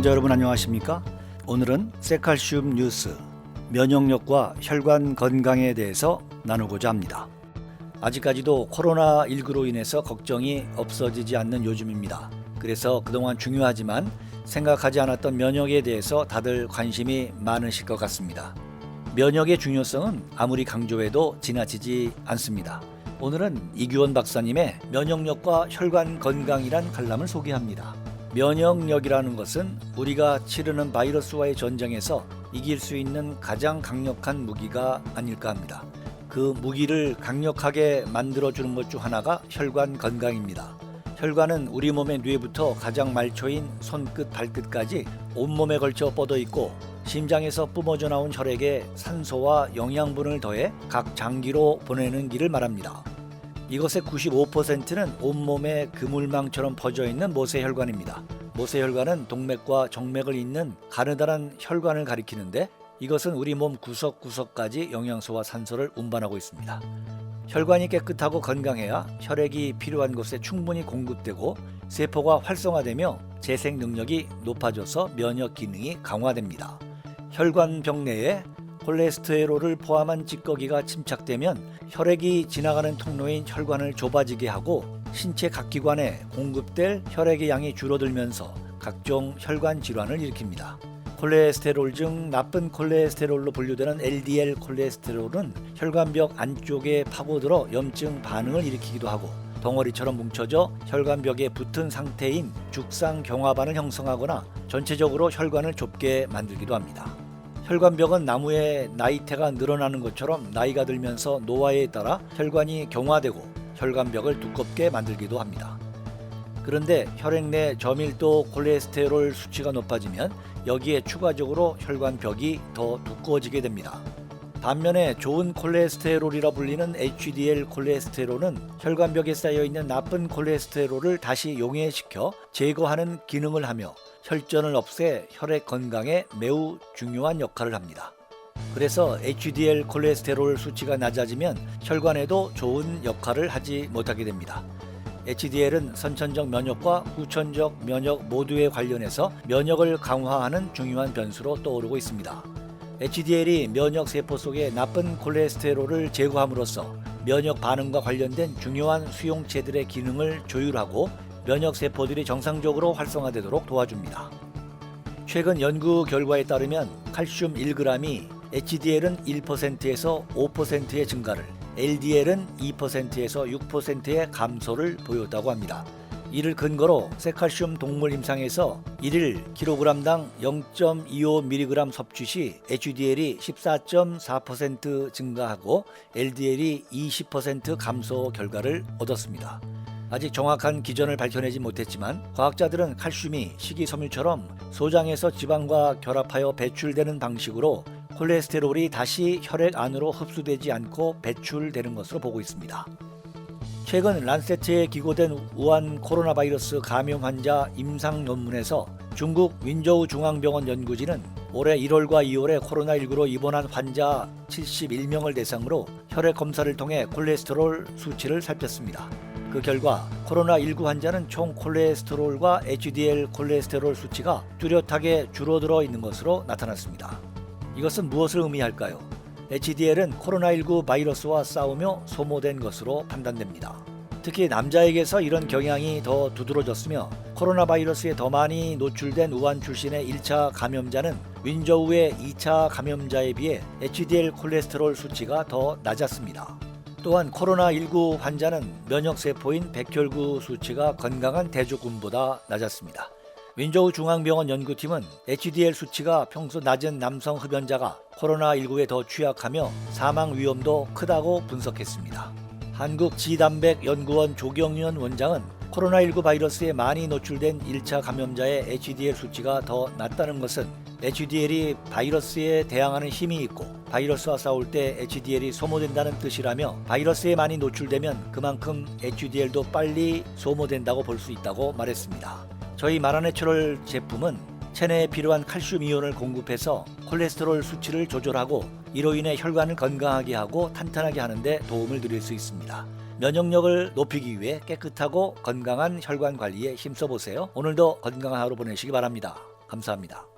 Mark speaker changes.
Speaker 1: 시청자 여러분 안녕하십니까? 오늘은 세칼슘 뉴스, 면역력과 혈관 건강에 대해서 나누고자 합니다. 아직까지도 코로나19로 인해서 걱정이 없어지지 않는 요즘입니다. 그래서 그동안 중요하지만 생각하지 않았던 면역에 대해서 다들 관심이 많으실 것 같습니다. 면역의 중요성은 아무리 강조해도 지나치지 않습니다. 오늘은 이규원 박사님의 면역력과 혈관 건강이란 칼럼을 소개합니다. 면역력이라는 것은 우리가 치르는 바이러스와의 전쟁에서 이길 수 있는 가장 강력한 무기가 아닐까 합니다. 그 무기를 강력하게 만들어주는 것 중 하나가 혈관 건강입니다. 혈관은 우리 몸의 뇌부터 가장 말초인 손끝, 발끝까지 온몸에 걸쳐 뻗어 있고 심장에서 뿜어져 나온 혈액에 산소와 영양분을 더해 각 장기로 보내는 길을 말합니다. 이것의 95%는 온몸에 그물망처럼 퍼져 있는 모세혈관입니다. 모세혈관은 동맥과 정맥을 잇는 가느다란 혈관을 가리키는데 이것은 우리 몸 구석구석까지 영양소와 산소를 운반하고 있습니다. 혈관이 깨끗하고 건강해야 혈액이 필요한 곳에 충분히 공급되고 세포가 활성화되며 재생 능력이 높아져서 면역 기능이 강화됩니다. 혈관벽 내에 콜레스테롤을 포함한 찌꺼기가 침착되면 혈액이 지나가는 통로인 혈관을 좁아지게 하고 신체 각 기관에 공급될 혈액의 양이 줄어들면서 각종 혈관 질환을 일으킵니다. 콜레스테롤 중 나쁜 콜레스테롤로 분류되는 LDL 콜레스테롤은 혈관벽 안쪽에 파고들어 염증 반응을 일으키기도 하고 덩어리처럼 뭉쳐져 혈관벽에 붙은 상태인 죽상경화반을 형성하거나 전체적으로 혈관을 좁게 만들기도 합니다. 혈관벽은 나무의 나이테가 늘어나는 것처럼 나이가 들면서 노화에 따라 혈관이 경화되고 혈관벽을 두껍게 만들기도 합니다. 그런데 혈액 내 저밀도 콜레스테롤 수치가 높아지면 여기에 추가적으로 혈관벽이 더 두꺼워지게 됩니다. 반면에 좋은 콜레스테롤이라 불리는 HDL 콜레스테롤은 혈관벽에 쌓여있는 나쁜 콜레스테롤을 다시 용해시켜 제거하는 기능을 하며 혈전을 없애 혈액 건강에 매우 중요한 역할을 합니다. 그래서 HDL 콜레스테롤 수치가 낮아지면 혈관에도 좋은 역할을 하지 못하게 됩니다. HDL은 선천적 면역과 후천적 면역 모두에 관련해서 면역을 강화하는 중요한 변수로 떠오르고 있습니다. HDL이 면역 세포 속의 나쁜 콜레스테롤을 제거함으로써 면역 반응과 관련된 중요한 수용체들의 기능을 조율하고 면역 세포들이 정상적으로 활성화되도록 도와줍니다. 최근 연구 결과에 따르면 칼슘 1g이 HDL은 1%에서 5%의 증가를, LDL은 2%에서 6%의 감소를 보였다고 합니다. 이를 근거로 세칼슘 동물 임상에서 1일 kg당 0.25mg 섭취 시 HDL이 14.4% 증가하고 LDL이 20% 감소 결과를 얻었습니다. 아직 정확한 기전을 밝혀내지 못했지만 과학자들은 칼슘이 식이섬유처럼 소장에서 지방과 결합하여 배출되는 방식으로 콜레스테롤이 다시 혈액 안으로 흡수되지 않고 배출되는 것으로 보고 있습니다. 최근 란세트에 기고된 우한 코로나 바이러스 감염 환자 임상 논문에서 중국 윈저우 중앙병원 연구진은 올해 1월과 2월에 코로나19로 입원한 환자 71명을 대상으로 혈액 검사를 통해 콜레스테롤 수치를 살폈습니다. 그 결과 코로나19 환자는 총 콜레스테롤과 HDL 콜레스테롤 수치가 뚜렷하게 줄어들어 있는 것으로 나타났습니다. 이것은 무엇을 의미할까요? HDL은 코로나19 바이러스와 싸우며 소모된 것으로 판단됩니다. 특히 남자에게서 이런 경향이 더 두드러졌으며 코로나 바이러스에 더 많이 노출된 우한 출신의 1차 감염자는 윈저우의 2차 감염자에 비해 HDL 콜레스테롤 수치가 더 낮았습니다. 또한 코로나19 환자는 면역세포인 백혈구 수치가 건강한 대조군보다 낮았습니다. 윈저우 중앙병원 연구팀은 HDL 수치가 평소 낮은 남성 흡연자가 코로나19에 더 취약하며 사망 위험도 크다고 분석했습니다. 한국지단백연구원 조경윤 원장은 코로나19 바이러스에 많이 노출된 1차 감염자의 HDL 수치가 더 낮다는 것은 HDL이 바이러스에 대항하는 힘이 있고 바이러스와 싸울 때 HDL이 소모된다는 뜻이라며 바이러스에 많이 노출되면 그만큼 HDL도 빨리 소모된다고 볼 수 있다고 말했습니다. 저희 마라내추럴 제품은 체내에 필요한 칼슘 이온을 공급해서 콜레스테롤 수치를 조절하고 이로 인해 혈관을 건강하게 하고 탄탄하게 하는 데 도움을 드릴 수 있습니다. 면역력을 높이기 위해 깨끗하고 건강한 혈관 관리에 힘써보세요. 오늘도 건강한 하루 보내시기 바랍니다. 감사합니다.